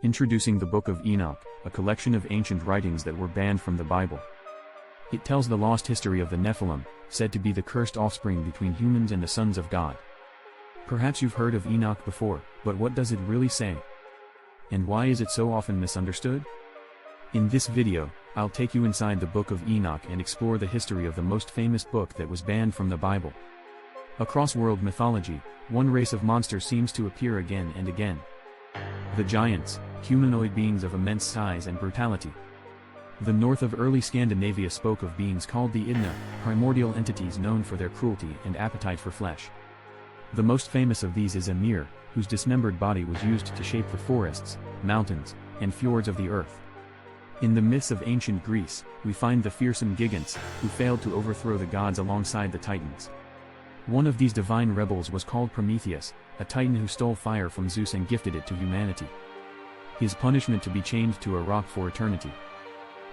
Introducing the Book of Enoch, a collection of ancient writings that were banned from the Bible. It tells the lost history of the Nephilim, said to be the cursed offspring between humans and the sons of God. Perhaps you've heard of Enoch before, but what does it really say? And why is it so often misunderstood? In this video, I'll take you inside the Book of Enoch and explore the history of the most famous book that was banned from the Bible. Across world mythology, one race of monsters seems to appear again and again. The giants, humanoid beings of immense size and brutality. The north of early Scandinavia spoke of beings called the Idna, primordial entities known for their cruelty and appetite for flesh. The most famous of these is Ymir, whose dismembered body was used to shape the forests, mountains, and fjords of the earth. In the myths of ancient Greece, we find the fearsome gigantes, who failed to overthrow the gods alongside the Titans. One of these divine rebels was called Prometheus, a Titan who stole fire from Zeus and gifted it to humanity. His punishment to be chained to a rock for eternity.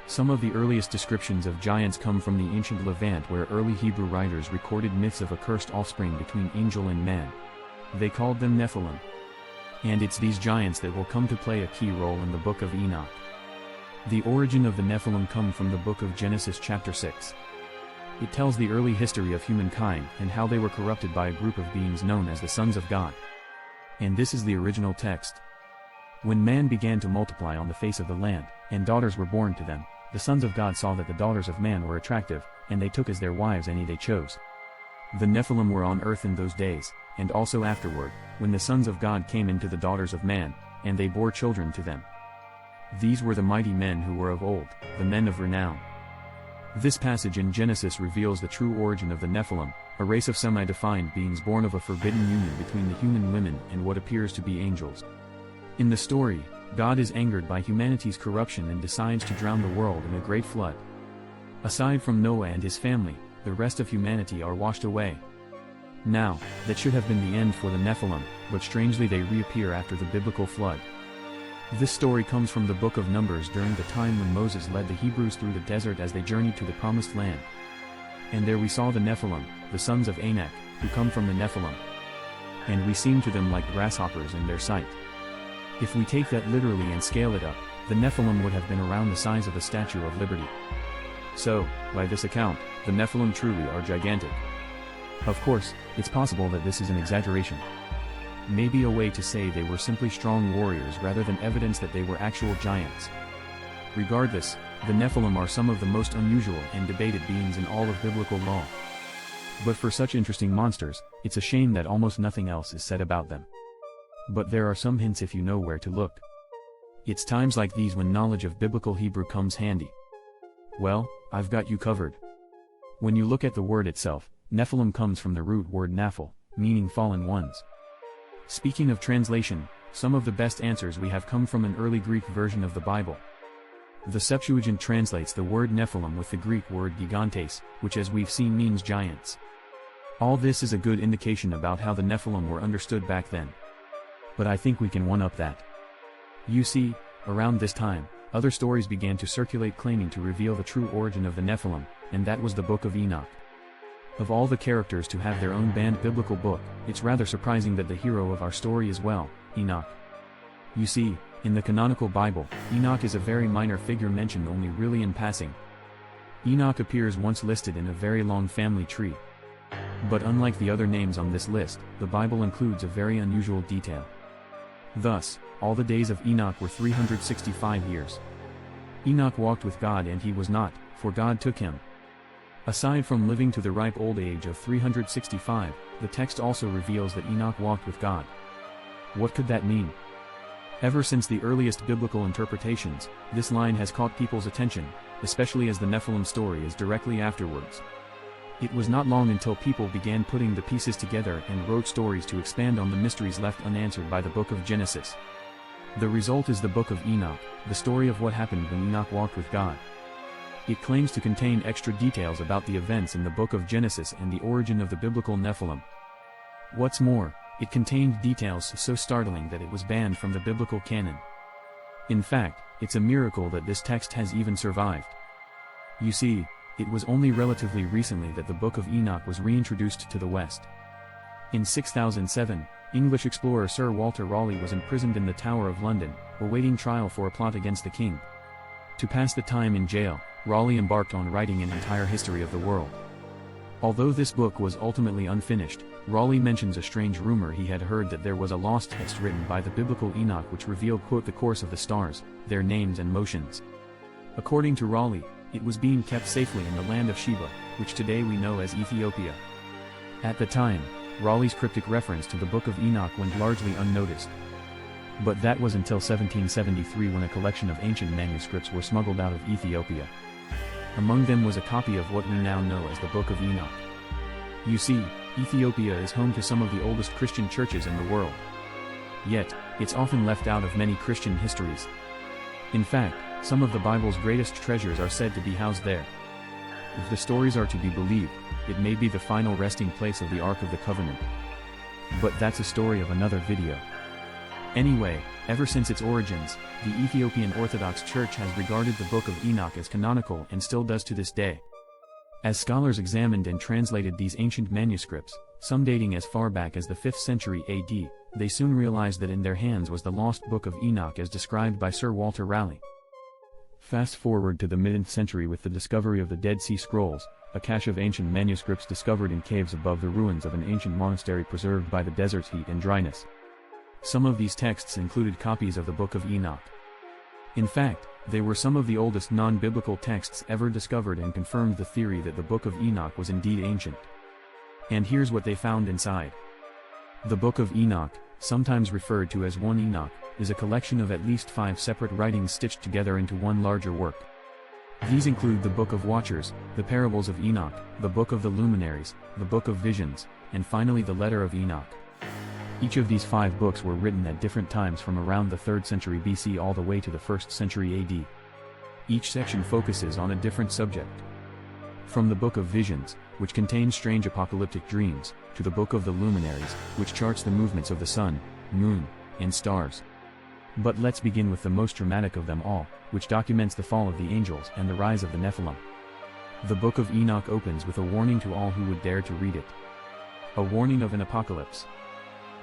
Some of the earliest descriptions of giants come from the ancient Levant, where early Hebrew writers recorded myths of a cursed offspring between angel and man. They called them Nephilim. And it's these giants that will come to play a key role in the Book of Enoch. The origin of the Nephilim come from the book of Genesis chapter 6. It tells the early history of humankind and how they were corrupted by a group of beings known as the sons of God. And this is the original text. When man began to multiply on the face of the land, and daughters were born to them, the sons of God saw that the daughters of man were attractive, and they took as their wives any they chose. The Nephilim were on earth in those days, and also afterward, when the sons of God came into the daughters of man, and they bore children to them. These were the mighty men who were of old, the men of renown. This passage in Genesis reveals the true origin of the Nephilim, a race of semi-defined beings born of a forbidden union between the human women and what appears to be angels. In the story, God is angered by humanity's corruption and decides to drown the world in a great flood. Aside from Noah and his family, the rest of humanity are washed away. Now, that should have been the end for the Nephilim, but strangely they reappear after the biblical flood. This story comes from the book of Numbers during the time when Moses led the Hebrews through the desert as they journeyed to the promised land. And there we saw the Nephilim, the sons of Enoch, who come from the Nephilim. And we seem to them like grasshoppers in their sight. If we take that literally and scale it up, the Nephilim would have been around the size of the Statue of Liberty. So, by this account, the Nephilim truly are gigantic. Of course, it's possible that this is an exaggeration. Maybe a way to say they were simply strong warriors rather than evidence that they were actual giants. Regardless, the Nephilim are some of the most unusual and debated beings in all of biblical law. But for such interesting monsters, it's a shame that almost nothing else is said about them. But there are some hints if you know where to look. It's times like these when knowledge of biblical Hebrew comes handy. Well, I've got you covered. When you look at the word itself, Nephilim comes from the root word naphal, meaning fallen ones. Speaking of translation, some of the best answers we have come from an early Greek version of the Bible. The Septuagint translates the word Nephilim with the Greek word gigantes, which as we've seen means giants. All this is a good indication about how the Nephilim were understood back then. But I think we can one-up that. You see, around this time, other stories began to circulate claiming to reveal the true origin of the Nephilim, and that was the Book of Enoch. Of all the characters to have their own banned biblical book, it's rather surprising that the hero of our story is, well, Enoch. You see, in the canonical Bible, Enoch is a very minor figure mentioned only really in passing. Enoch appears once listed in a very long family tree. But unlike the other names on this list, the Bible includes a very unusual detail. Thus, all the days of Enoch were 365 years. Enoch walked with God and he was not, for God took him. Aside from living to the ripe old age of 365, the text also reveals that Enoch walked with God. What could that mean? Ever since the earliest biblical interpretations, this line has caught people's attention, especially as the Nephilim story is directly afterwards. It was not long until people began putting the pieces together and wrote stories to expand on the mysteries left unanswered by the book of Genesis. The result is the Book of Enoch, the story of what happened when Enoch walked with God. It claims to contain extra details about the events in the book of Genesis and the origin of the biblical Nephilim. What's more, it contained details so startling that it was banned from the biblical canon. In fact, it's a miracle that this text has even survived. You see, it was only relatively recently that the Book of Enoch was reintroduced to the West. In 6007, English explorer Sir Walter Raleigh was imprisoned in the Tower of London, awaiting trial for a plot against the king. To pass the time in jail, Raleigh embarked on writing an entire history of the world. Although this book was ultimately unfinished, Raleigh mentions a strange rumor he had heard that there was a lost text written by the biblical Enoch which revealed the course of the stars, their names and motions. According to Raleigh, it was being kept safely in the land of Sheba, which today we know as Ethiopia. At the time, Raleigh's cryptic reference to the Book of Enoch went largely unnoticed. But that was until 1773 when a collection of ancient manuscripts were smuggled out of Ethiopia. Among them was a copy of what we now know as the Book of Enoch. You see, Ethiopia is home to some of the oldest Christian churches in the world. Yet, it's often left out of many Christian histories. In fact, some of the Bible's greatest treasures are said to be housed there. If the stories are to be believed, it may be the final resting place of the Ark of the Covenant. But that's a story of another video. Anyway, ever since its origins, the Ethiopian Orthodox Church has regarded the Book of Enoch as canonical and still does to this day. As scholars examined and translated these ancient manuscripts, some dating as far back as the 5th century AD, they soon realized that in their hands was the lost Book of Enoch as described by Sir Walter Raleigh. Fast forward to the mid-9th century with the discovery of the Dead Sea Scrolls, a cache of ancient manuscripts discovered in caves above the ruins of an ancient monastery preserved by the desert's heat and dryness. Some of these texts included copies of the Book of Enoch. In fact, they were some of the oldest non-biblical texts ever discovered and confirmed the theory that the Book of Enoch was indeed ancient. And here's what they found inside. The Book of Enoch, sometimes referred to as 1 Enoch, is a collection of at least 5 separate writings stitched together into one larger work. These include the Book of Watchers, the Parables of Enoch, the Book of the Luminaries, the Book of Visions, and finally the Letter of Enoch. Each of these 5 books were written at different times from around the 3rd century BC all the way to the 1st century AD. Each section focuses on a different subject. From the Book of Visions, which contains strange apocalyptic dreams, to the Book of the Luminaries, which charts the movements of the sun, moon, and stars. But let's begin with the most dramatic of them all, which documents the fall of the angels and the rise of the Nephilim. The Book of Enoch opens with a warning to all who would dare to read it. A warning of an apocalypse.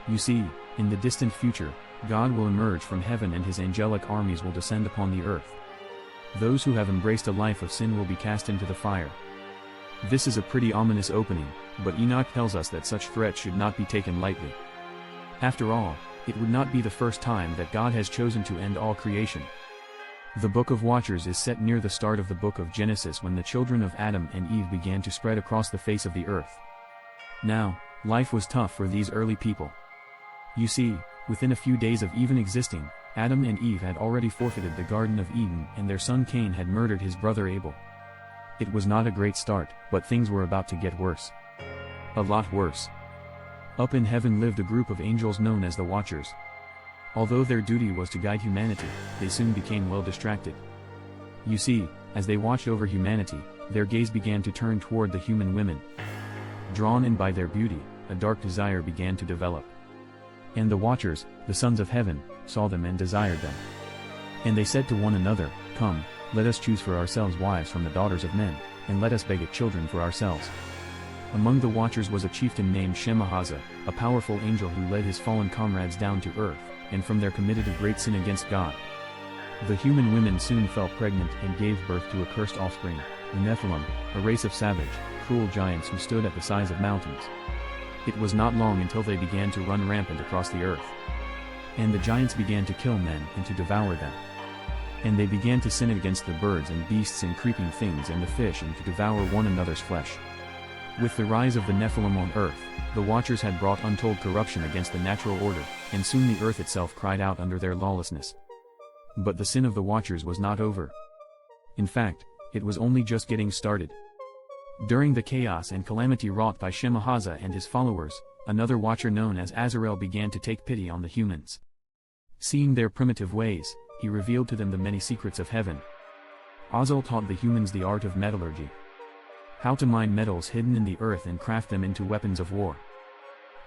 You see, in the distant future, God will emerge from heaven and his angelic armies will descend upon the earth. Those who have embraced a life of sin will be cast into the fire. This is a pretty ominous opening, but Enoch tells us that such threats should not be taken lightly. After all, it would not be the first time that God has chosen to end all creation. The Book of Watchers is set near the start of the book of Genesis when the children of Adam and Eve began to spread across the face of the earth. Now, life was tough for these early people. You see, within a few days of even existing, Adam and Eve had already forfeited the Garden of Eden and their son Cain had murdered his brother Abel. It was not a great start, but things were about to get worse. A lot worse. Up in heaven lived a group of angels known as the Watchers. Although their duty was to guide humanity, they soon became well distracted. You see, as they watched over humanity, their gaze began to turn toward the human women. Drawn in by their beauty, a dark desire began to develop. And the Watchers, the sons of heaven, saw them and desired them. And they said to one another, "Come, let us choose for ourselves wives from the daughters of men, and let us beget children for ourselves." Among the Watchers was a chieftain named Shemhaza, a powerful angel who led his fallen comrades down to earth, and from there committed a great sin against God. The human women soon fell pregnant and gave birth to a cursed offspring, the Nephilim, a race of savage, cruel giants who stood at the size of mountains. It was not long until they began to run rampant across the earth. And the giants began to kill men and to devour them. And they began to sin against the birds and beasts and creeping things and the fish and to devour one another's flesh. With the rise of the Nephilim on earth, the Watchers had brought untold corruption against the natural order, and soon the earth itself cried out under their lawlessness. But the sin of the Watchers was not over. In fact, it was only just getting started. During the chaos and calamity wrought by Shemhaza and his followers, another Watcher known as Azrael began to take pity on the humans. Seeing their primitive ways, he revealed to them the many secrets of heaven. Azrael taught the humans the art of metallurgy. How to mine metals hidden in the earth and craft them into weapons of war.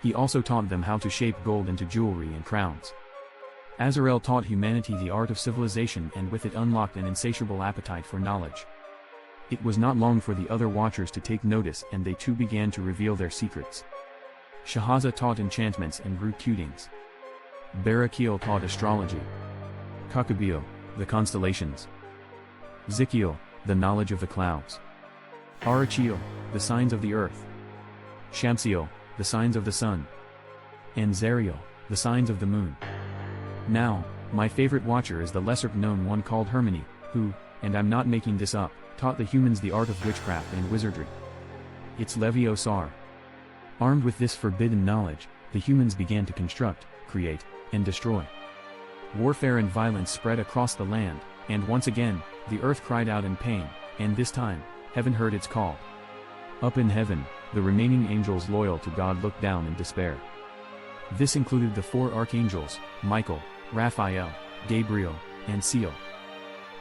He also taught them how to shape gold into jewelry and crowns. Azrael taught humanity the art of civilization and with it unlocked an insatiable appetite for knowledge. It was not long for the other Watchers to take notice and they too began to reveal their secrets. Shahaza taught enchantments and root tutings. Barakiel taught astrology. Kakabeel, the constellations. Zikiel, the knowledge of the clouds. Arachiel, the signs of the earth. Shamsiel, the signs of the sun. And Zariel, the signs of the moon. Now, my favorite watcher is the lesser-known one called Hermione, who, and I'm not making this up, taught the humans the art of witchcraft and wizardry. It's Leviosar. Armed with this forbidden knowledge, the humans began to construct, create, and destroy. Warfare and violence spread across the land, and once again, the earth cried out in pain, and this time, heaven heard its call. Up in heaven, the remaining angels loyal to God looked down in despair. This included the 4 archangels, Michael, Raphael, Gabriel, and Seal.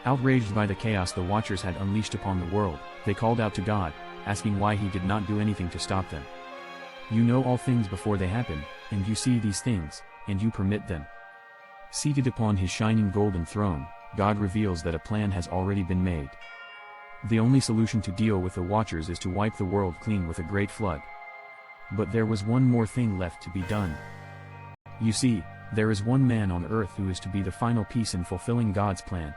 Outraged by the chaos the Watchers had unleashed upon the world, they called out to God, asking why he did not do anything to stop them. You know all things before they happen, and you see these things, and you permit them. Seated upon his shining golden throne, God reveals that a plan has already been made. The only solution to deal with the Watchers is to wipe the world clean with a great flood. But there was one more thing left to be done. You see, there is one man on earth who is to be the final piece in fulfilling God's plan.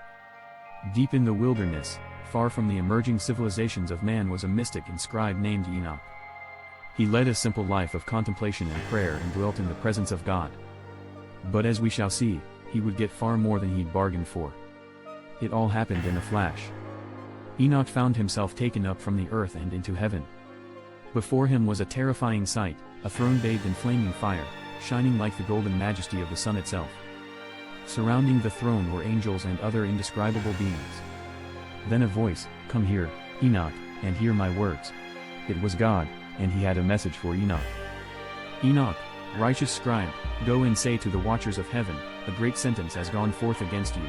Deep in the wilderness, far from the emerging civilizations of man, was a mystic and scribe named Enoch. He led a simple life of contemplation and prayer and dwelt in the presence of God. But as we shall see, he would get far more than he'd bargained for. It all happened in a flash. Enoch found himself taken up from the earth and into heaven. Before him was a terrifying sight, a throne bathed in flaming fire, shining like the golden majesty of the sun itself. Surrounding the throne were angels and other indescribable beings. Then a voice, "Come here, Enoch, and hear my words." It was God, and he had a message for Enoch. "Enoch, righteous scribe, go and say to the Watchers of heaven, a great sentence has gone forth against you.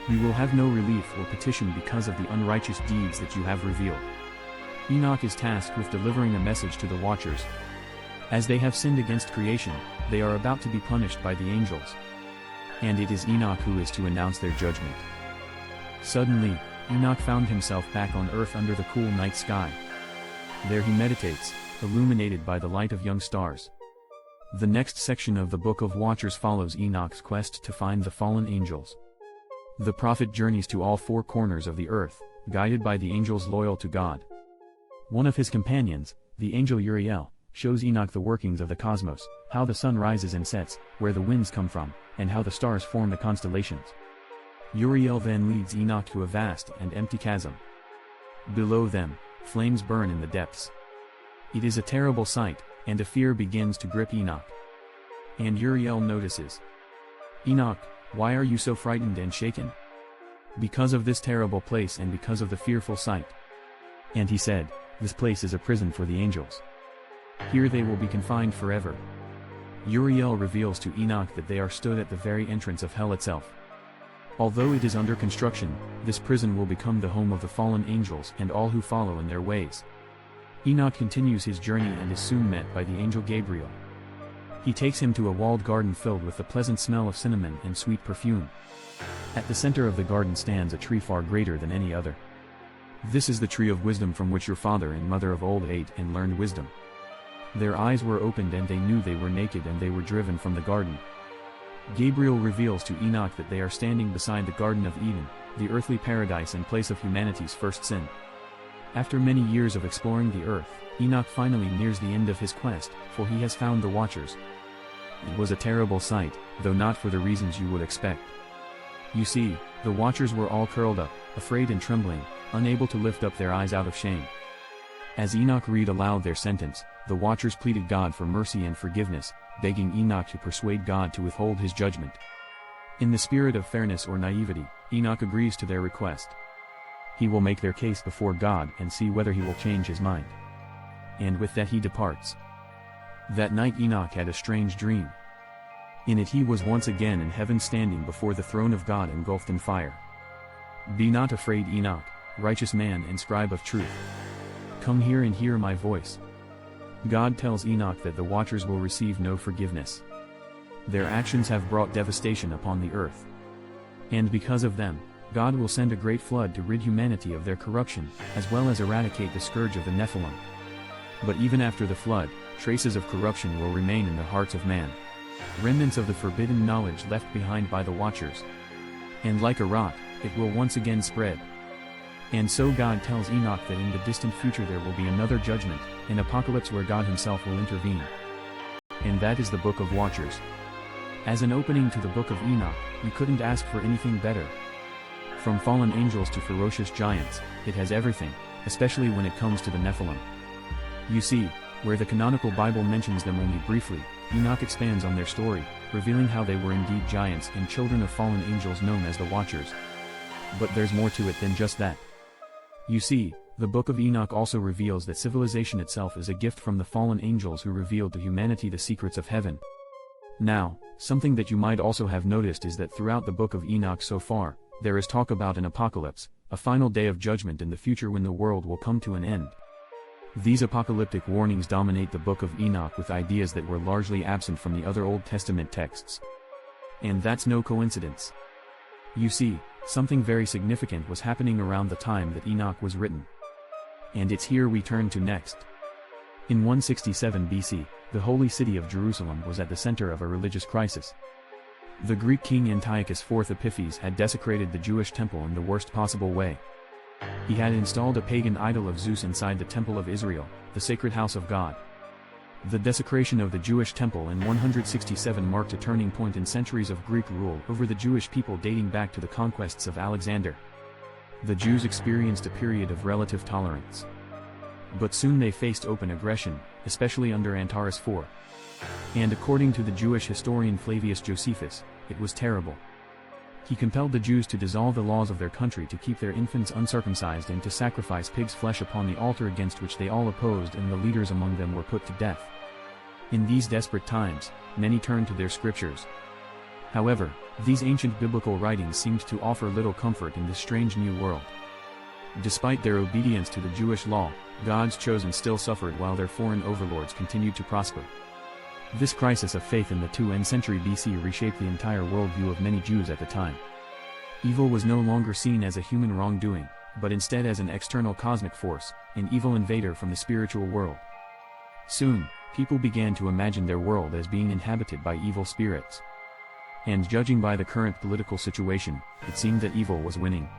You will have no relief or petition because of the unrighteous deeds that you have revealed." Enoch is tasked with delivering a message to the Watchers. As they have sinned against creation, they are about to be punished by the angels. And it is Enoch who is to announce their judgment. Suddenly, Enoch found himself back on earth under the cool night sky. There he meditates, illuminated by the light of young stars. The next section of the Book of Watchers follows Enoch's quest to find the fallen angels. The prophet journeys to all 4 corners of the earth, guided by the angels loyal to God. One of his companions, the angel Uriel, shows Enoch the workings of the cosmos, how the sun rises and sets, where the winds come from, and how the stars form the constellations. Uriel then leads Enoch to a vast and empty chasm. Below them, flames burn in the depths. It is a terrible sight, and a fear begins to grip Enoch. And Uriel notices. "Enoch, why are you so frightened and shaken?" "Because of this terrible place and because of the fearful sight." And he said, "This place is a prison for the angels. Here they will be confined forever." Uriel reveals to Enoch that they are stood at the very entrance of hell itself. Although it is under construction, this prison will become the home of the fallen angels and all who follow in their ways. Enoch continues his journey and is soon met by the angel Gabriel. He takes him to a walled garden filled with the pleasant smell of cinnamon and sweet perfume. At the center of the garden stands a tree far greater than any other. This is the tree of wisdom from which your father and mother of old ate and learned wisdom. Their eyes were opened and they knew they were naked and they were driven from the garden. Gabriel reveals to Enoch that they are standing beside the Garden of Eden, the earthly paradise and place of humanity's first sin. After many years of exploring the earth, Enoch finally nears the end of his quest, for he has found the Watchers. It was a terrible sight, though not for the reasons you would expect. You see, the Watchers were all curled up, afraid and trembling, unable to lift up their eyes out of shame. As Enoch read aloud their sentence, the Watchers pleaded God for mercy and forgiveness, begging Enoch to persuade God to withhold his judgment. In the spirit of fairness or naivety, Enoch agrees to their request. He will make their case before God and see whether he will change his mind. And with that he departs. That night Enoch had a strange dream. In it he was once again in heaven standing before the throne of God engulfed in fire. "Be not afraid, Enoch, righteous man and scribe of truth. Come here and hear my voice." God tells Enoch that the Watchers will receive no forgiveness. Their actions have brought devastation upon the earth. And because of them, God will send a great flood to rid humanity of their corruption, as well as eradicate the scourge of the Nephilim. But even after the flood, traces of corruption will remain in the hearts of man. Remnants of the forbidden knowledge left behind by the Watchers. And like a rot, it will once again spread. And so God tells Enoch that in the distant future there will be another judgment, an apocalypse where God himself will intervene. And that is the Book of Watchers. As an opening to the Book of Enoch, you couldn't ask for anything better. From fallen angels to ferocious giants, it has everything, especially when it comes to the Nephilim. You see, where the canonical Bible mentions them only briefly, Enoch expands on their story, revealing how they were indeed giants and children of fallen angels known as the Watchers. But there's more to it than just that. You see, the Book of Enoch also reveals that civilization itself is a gift from the fallen angels who revealed to humanity the secrets of heaven. Now, something that you might also have noticed is that throughout the Book of Enoch so far, there is talk about an apocalypse, a final day of judgment in the future when the world will come to an end. These apocalyptic warnings dominate the Book of Enoch with ideas that were largely absent from the other Old Testament texts. And that's no coincidence. You see, something very significant was happening around the time that Enoch was written. And it's here we turn to next. In 167 BC, the holy city of Jerusalem was at the center of a religious crisis. The Greek king Antiochus IV Epiphanes had desecrated the Jewish temple in the worst possible way. He had installed a pagan idol of Zeus inside the Temple of Israel, the sacred house of God. The desecration of the Jewish temple in 167 marked a turning point in centuries of Greek rule over the Jewish people dating back to the conquests of Alexander. The Jews experienced a period of relative tolerance. But soon they faced open aggression, especially under Antiochus IV. And according to the Jewish historian Flavius Josephus, it was terrible. He compelled the Jews to dissolve the laws of their country to keep their infants uncircumcised and to sacrifice pig's flesh upon the altar, against which they all opposed, and the leaders among them were put to death. In these desperate times, many turned to their scriptures. However, these ancient biblical writings seemed to offer little comfort in this strange new world. Despite their obedience to the Jewish law, God's chosen still suffered while their foreign overlords continued to prosper. This crisis of faith in the 2nd century BC reshaped the entire worldview of many Jews at the time. Evil was no longer seen as a human wrongdoing, but instead as an external cosmic force, an evil invader from the spiritual world. Soon, people began to imagine their world as being inhabited by evil spirits. And judging by the current political situation, it seemed that evil was winning.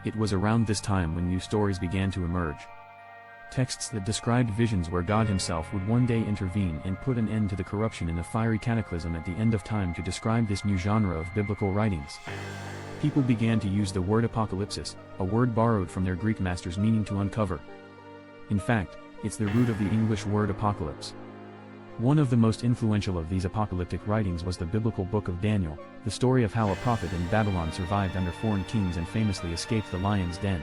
It was around this time when new stories began to emerge. Texts that described visions where God himself would one day intervene and put an end to the corruption in a fiery cataclysm at the end of time to describe this new genre of biblical writings. People began to use the word apocalypsis, a word borrowed from their Greek masters meaning to uncover. In fact, it's the root of the English word apocalypse. One of the most influential of these apocalyptic writings was the biblical Book of Daniel, the story of how a prophet in Babylon survived under foreign kings and famously escaped the lion's den.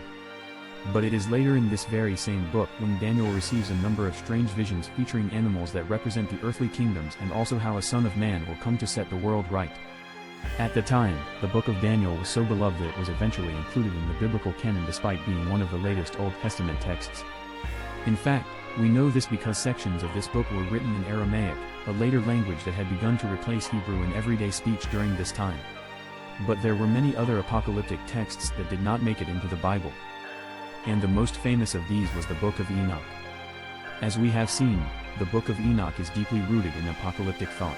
But it is later in this very same book when Daniel receives a number of strange visions featuring animals that represent the earthly kingdoms, and also how a son of man will come to set the world right. At the time, the Book of Daniel was so beloved that it was eventually included in the biblical canon despite being one of the latest Old Testament texts. In fact, we know this because sections of this book were written in Aramaic, a later language that had begun to replace Hebrew in everyday speech during this time. But there were many other apocalyptic texts that did not make it into the Bible. And the most famous of these was the Book of Enoch. As we have seen, the Book of Enoch is deeply rooted in apocalyptic thought.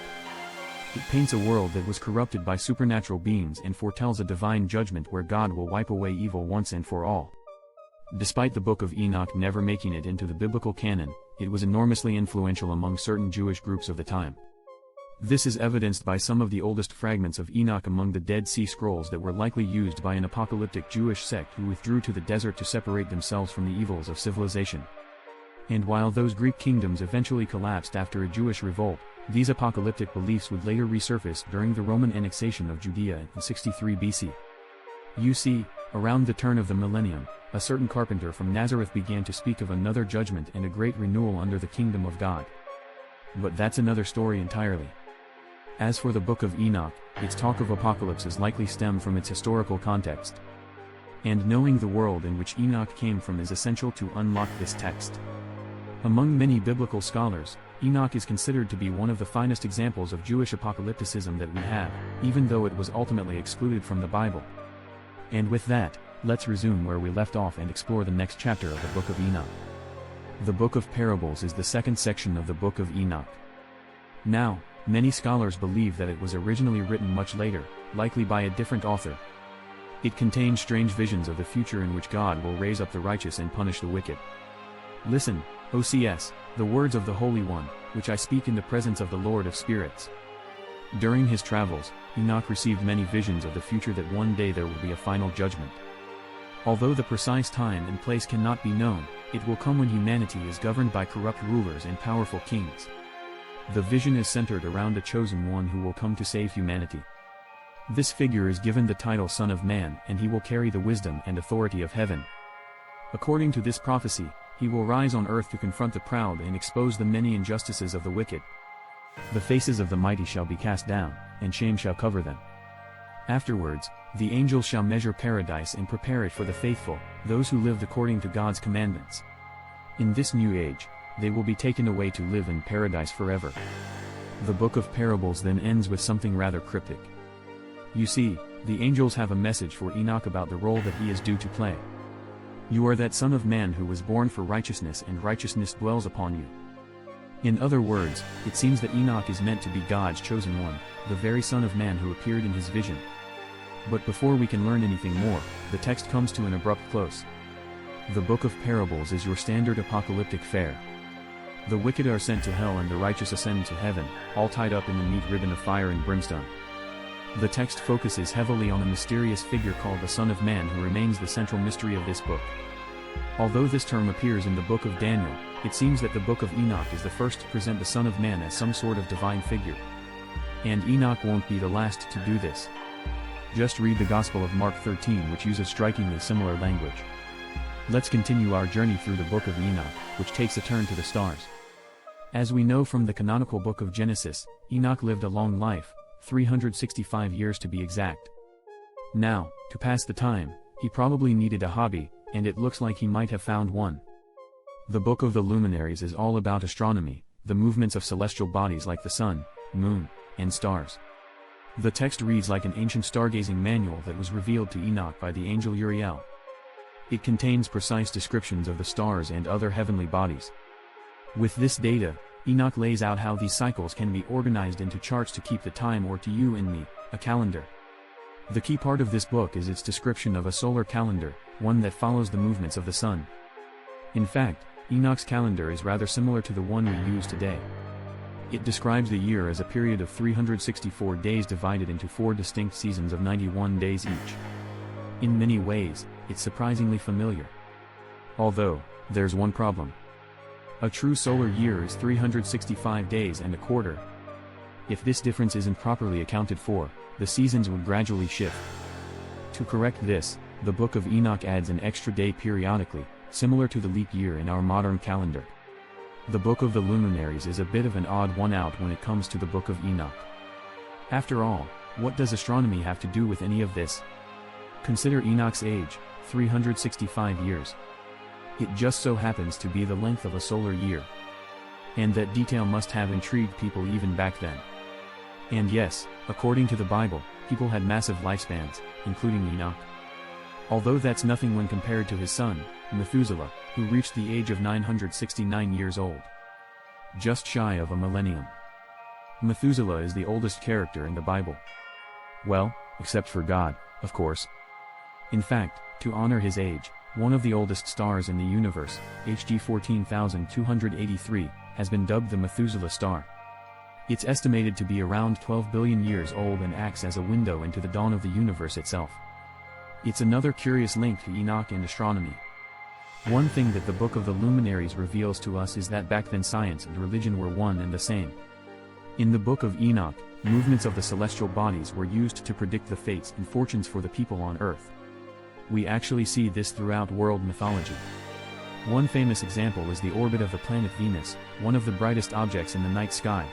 It paints a world that was corrupted by supernatural beings and foretells a divine judgment where God will wipe away evil once and for all. Despite the Book of Enoch never making it into the biblical canon, it was enormously influential among certain Jewish groups of the time. This is evidenced by some of the oldest fragments of Enoch among the Dead Sea Scrolls that were likely used by an apocalyptic Jewish sect who withdrew to the desert to separate themselves from the evils of civilization. And while those Greek kingdoms eventually collapsed after a Jewish revolt, these apocalyptic beliefs would later resurface during the Roman annexation of Judea in 63 BC. You see, around the turn of the millennium, a certain carpenter from Nazareth began to speak of another judgment and a great renewal under the kingdom of God. But that's another story entirely. As for the Book of Enoch, its talk of apocalypses likely stem from its historical context. And knowing the world in which Enoch came from is essential to unlock this text. Among many biblical scholars, Enoch is considered to be one of the finest examples of Jewish apocalypticism that we have, even though it was ultimately excluded from the Bible. And with that, let's resume where we left off and explore the next chapter of the Book of Enoch. The Book of Parables is the second section of the Book of Enoch. Now, many scholars believe that it was originally written much later, likely by a different author. It contains strange visions of the future in which God will raise up the righteous and punish the wicked. Listen, OCS, the words of the Holy One, which I speak in the presence of the Lord of Spirits. During his travels, Enoch received many visions of the future, that one day there will be a final judgment. Although the precise time and place cannot be known, it will come when humanity is governed by corrupt rulers and powerful kings. The vision is centered around a chosen one who will come to save humanity. This figure is given the title Son of Man, and he will carry the wisdom and authority of heaven. According to this prophecy, he will rise on earth to confront the proud and expose the many injustices of the wicked. The faces of the mighty shall be cast down, and shame shall cover them. Afterwards, the angels shall measure paradise and prepare it for the faithful, those who lived according to God's commandments. In this new age, they will be taken away to live in paradise forever. The Book of Parables then ends with something rather cryptic. You see, the angels have a message for Enoch about the role that he is due to play. You are that Son of Man who was born for righteousness, and righteousness dwells upon you. In other words, it seems that Enoch is meant to be God's chosen one, the very Son of Man who appeared in his vision. But before we can learn anything more, the text comes to an abrupt close. The Book of Parables is your standard apocalyptic fare. The wicked are sent to hell and the righteous ascend to heaven, all tied up in the neat ribbon of fire and brimstone. The text focuses heavily on a mysterious figure called the Son of Man, who remains the central mystery of this book. Although this term appears in the Book of Daniel, it seems that the Book of Enoch is the first to present the Son of Man as some sort of divine figure. And Enoch won't be the last to do this. Just read the Gospel of Mark 13, which uses strikingly similar language. Let's continue our journey through the Book of Enoch, which takes a turn to the stars. As we know from the canonical book of Genesis, Enoch lived a long life, 365 years to be exact. Now, to pass the time, he probably needed a hobby, and it looks like he might have found one. The Book of the Luminaries is all about astronomy, the movements of celestial bodies like the sun, moon, and stars. The text reads like an ancient stargazing manual that was revealed to Enoch by the angel Uriel. It contains precise descriptions of the stars and other heavenly bodies. With this data, Enoch lays out how these cycles can be organized into charts to keep the time, or to you and me, a calendar. The key part of this book is its description of a solar calendar, one that follows the movements of the sun. In fact, Enoch's calendar is rather similar to the one we use today. It describes the year as a period of 364 days divided into 4 distinct seasons of 91 days each. In many ways, it's surprisingly familiar. Although, there's one problem. A true solar year is 365 days and a quarter. If this difference isn't properly accounted for, the seasons would gradually shift. To correct this, the Book of Enoch adds an extra day periodically, similar to the leap year in our modern calendar. The Book of the Luminaries is a bit of an odd one out when it comes to the Book of Enoch. After all, what does astronomy have to do with any of this? Consider Enoch's age, 365 years. It just so happens to be the length of a solar year. And that detail must have intrigued people even back then. And yes, according to the Bible, people had massive lifespans, including Enoch. Although that's nothing when compared to his son, Methuselah, who reached the age of 969 years old. Just shy of a millennium. Methuselah is the oldest character in the Bible. Well, except for God, of course. In fact, to honor his age, one of the oldest stars in the universe, HG 14283, has been dubbed the Methuselah star. It's estimated to be around 12 billion years old and acts as a window into the dawn of the universe itself. It's another curious link to Enoch and astronomy. One thing that the Book of the Luminaries reveals to us is that back then science and religion were one and the same. In the Book of Enoch, movements of the celestial bodies were used to predict the fates and fortunes for the people on Earth. We actually see this throughout world mythology. One famous example is the orbit of the planet Venus, one of the brightest objects in the night sky.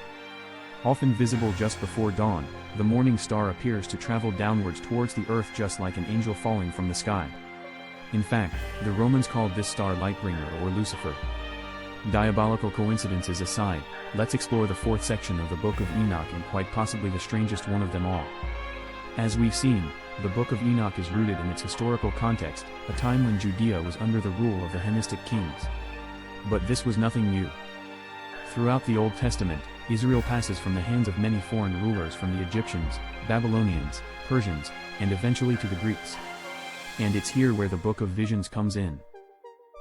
Often visible just before dawn, the morning star appears to travel downwards towards the Earth just like an angel falling from the sky. In fact, the Romans called this star Lightbringer or Lucifer. Diabolical coincidences aside, let's explore the 4th section of the Book of Enoch, and quite possibly the strangest one of them all. As we've seen, the Book of Enoch is rooted in its historical context, a time when Judea was under the rule of the Hellenistic kings. But this was nothing new. Throughout the Old Testament, Israel passes from the hands of many foreign rulers, from the Egyptians, Babylonians, Persians, and eventually to the Greeks. And it's here where the Book of Visions comes in.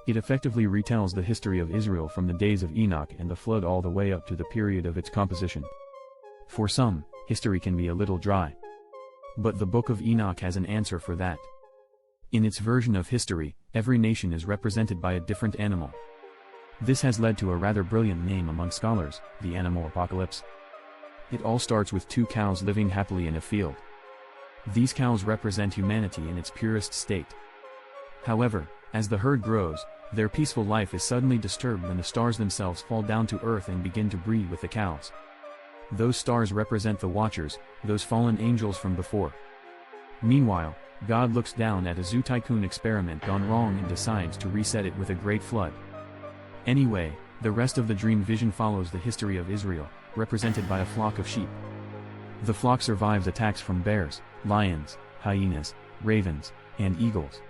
It effectively retells the history of Israel from the days of Enoch and the flood all the way up to the period of its composition. For some, history can be a little dry. But the Book of Enoch has an answer for that. In its version of history, every nation is represented by a different animal. This has led to a rather brilliant name among scholars, the animal apocalypse. It all starts with 2 cows living happily in a field. These cows represent humanity in its purest state. However, as the herd grows, their peaceful life is suddenly disturbed when the stars themselves fall down to earth and begin to breed with the cows. Those stars represent the Watchers, those fallen angels from before. Meanwhile, God looks down at a zoo tycoon experiment gone wrong and decides to reset it with a great flood. Anyway, the rest of the dream vision follows the history of Israel, represented by a flock of sheep. The flock survives attacks from bears, lions, hyenas, ravens, and eagles,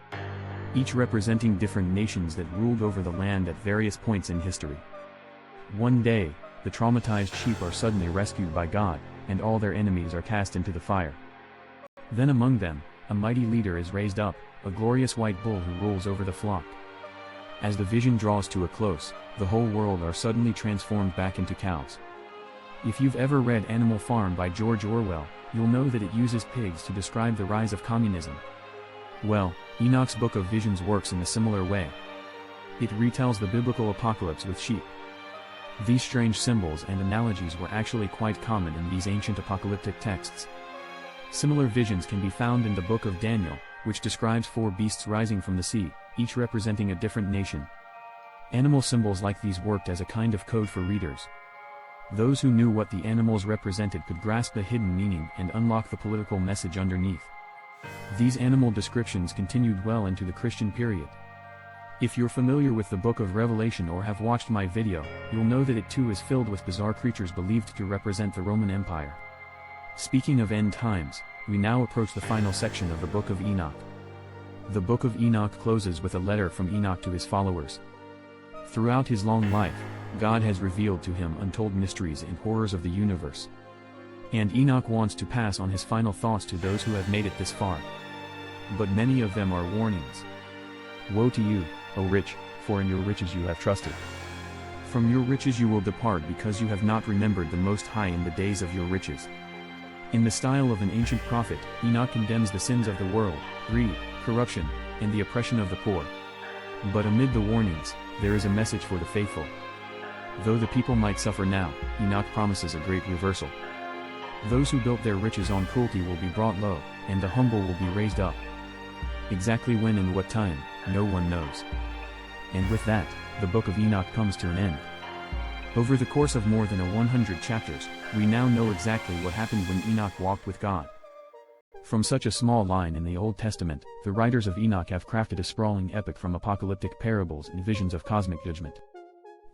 each representing different nations that ruled over the land at various points in history. One day, the traumatized sheep are suddenly rescued by God, and all their enemies are cast into the fire. Then among them, a mighty leader is raised up, a glorious white bull who rules over the flock. As the vision draws to a close, the whole world are suddenly transformed back into cows. If you've ever read Animal Farm by George Orwell, you'll know that it uses pigs to describe the rise of communism. Well, Enoch's Book of Visions works in a similar way. It retells the biblical apocalypse with sheep. These strange symbols and analogies were actually quite common in these ancient apocalyptic texts. Similar visions can be found in the Book of Daniel, which describes 4 beasts rising from the sea, each representing a different nation. Animal symbols like these worked as a kind of code for readers. Those who knew what the animals represented could grasp the hidden meaning and unlock the political message underneath. These animal descriptions continued well into the Christian period. If you're familiar with the Book of Revelation or have watched my video, you'll know that it too is filled with bizarre creatures believed to represent the Roman Empire. Speaking of end times, we now approach the final section of the Book of Enoch. The Book of Enoch closes with a letter from Enoch to his followers. Throughout his long life, God has revealed to him untold mysteries and horrors of the universe. And Enoch wants to pass on his final thoughts to those who have made it this far. But many of them are warnings. Woe to you, O rich, for in your riches you have trusted. From your riches you will depart because you have not remembered the Most High in the days of your riches. In the style of an ancient prophet, Enoch condemns the sins of the world, greed, corruption, and the oppression of the poor. But amid the warnings, there is a message for the faithful. Though the people might suffer now, Enoch promises a great reversal. Those who built their riches on cruelty will be brought low, and the humble will be raised up. Exactly when and what time, no one knows. And with that, the Book of Enoch comes to an end. Over the course of more than 100 chapters, we now know exactly what happened when Enoch walked with God. From such a small line in the Old Testament, the writers of Enoch have crafted a sprawling epic from apocalyptic parables and visions of cosmic judgment.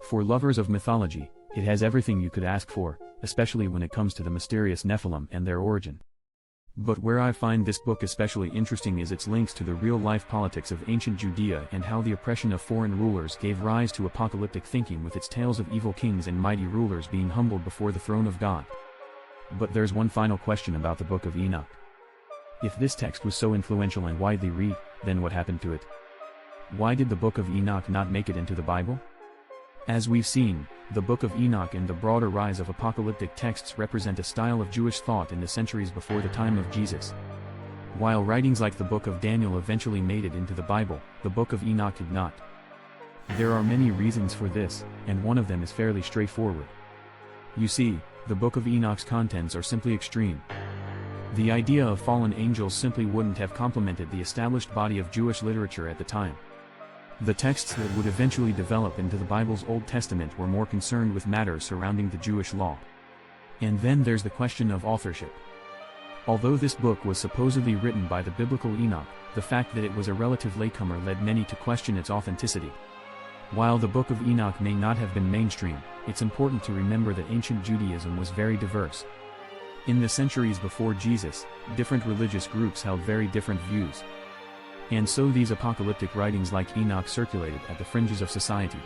For lovers of mythology, it has everything you could ask for, especially when it comes to the mysterious Nephilim and their origin. But where I find this book especially interesting is its links to the real-life politics of ancient Judea and how the oppression of foreign rulers gave rise to apocalyptic thinking, with its tales of evil kings and mighty rulers being humbled before the throne of God. But there's one final question about the Book of Enoch. If this text was so influential and widely read, then what happened to it? Why did the Book of Enoch not make it into the Bible? As we've seen, the Book of Enoch and the broader rise of apocalyptic texts represent a style of Jewish thought in the centuries before the time of Jesus. While writings like the Book of Daniel eventually made it into the Bible, the Book of Enoch did not. There are many reasons for this, and one of them is fairly straightforward. You see, the Book of Enoch's contents are simply extreme. The idea of fallen angels simply wouldn't have complemented the established body of Jewish literature at the time. The texts that would eventually develop into the Bible's Old Testament were more concerned with matters surrounding the Jewish law. And then there's the question of authorship. Although this book was supposedly written by the biblical Enoch, the fact that it was a relative latecomer led many to question its authenticity. While the Book of Enoch may not have been mainstream, it's important to remember that ancient Judaism was very diverse. In the centuries before Jesus, different religious groups held very different views. And so these apocalyptic writings like Enoch circulated at the fringes of society.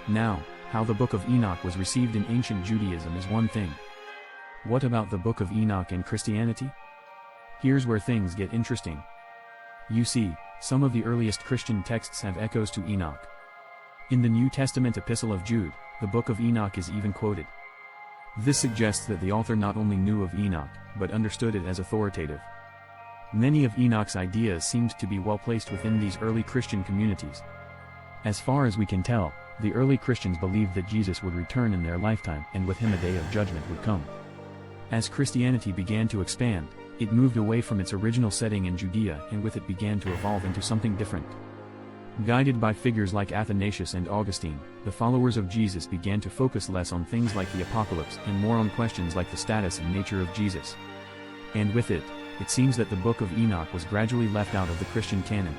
Now, how the Book of Enoch was received in ancient Judaism is one thing. What about the Book of Enoch in Christianity? Here's where things get interesting. You see, some of the earliest Christian texts have echoes to Enoch. In the New Testament Epistle of Jude, the Book of Enoch is even quoted. This suggests that the author not only knew of Enoch, but understood it as authoritative. Many of Enoch's ideas seemed to be well placed within these early Christian communities. As far as we can tell, the early Christians believed that Jesus would return in their lifetime and with him a day of judgment would come. As Christianity began to expand, it moved away from its original setting in Judea and with it began to evolve into something different. Guided by figures like Athanasius and Augustine, the followers of Jesus began to focus less on things like the apocalypse and more on questions like the status and nature of Jesus. And with it, it seems that the Book of Enoch was gradually left out of the Christian canon.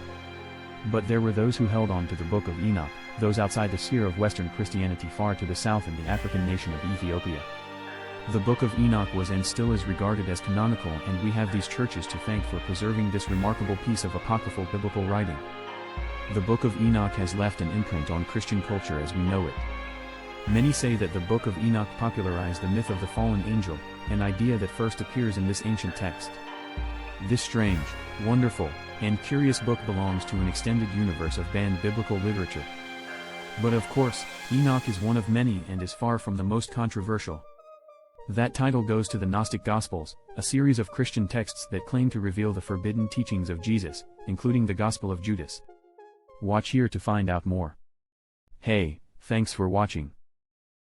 But there were those who held on to the Book of Enoch, those outside the sphere of Western Christianity far to the south in the African nation of Ethiopia. The Book of Enoch was and still is regarded as canonical, and we have these churches to thank for preserving this remarkable piece of apocryphal biblical writing. The Book of Enoch has left an imprint on Christian culture as we know it. Many say that the Book of Enoch popularized the myth of the fallen angel, an idea that first appears in this ancient text. This strange, wonderful, and curious book belongs to an extended universe of banned biblical literature. But of course, Enoch is one of many and is far from the most controversial. That title goes to the Gnostic Gospels, a series of Christian texts that claim to reveal the forbidden teachings of Jesus, including the Gospel of Judas. Watch here to find out more. Hey, thanks for watching.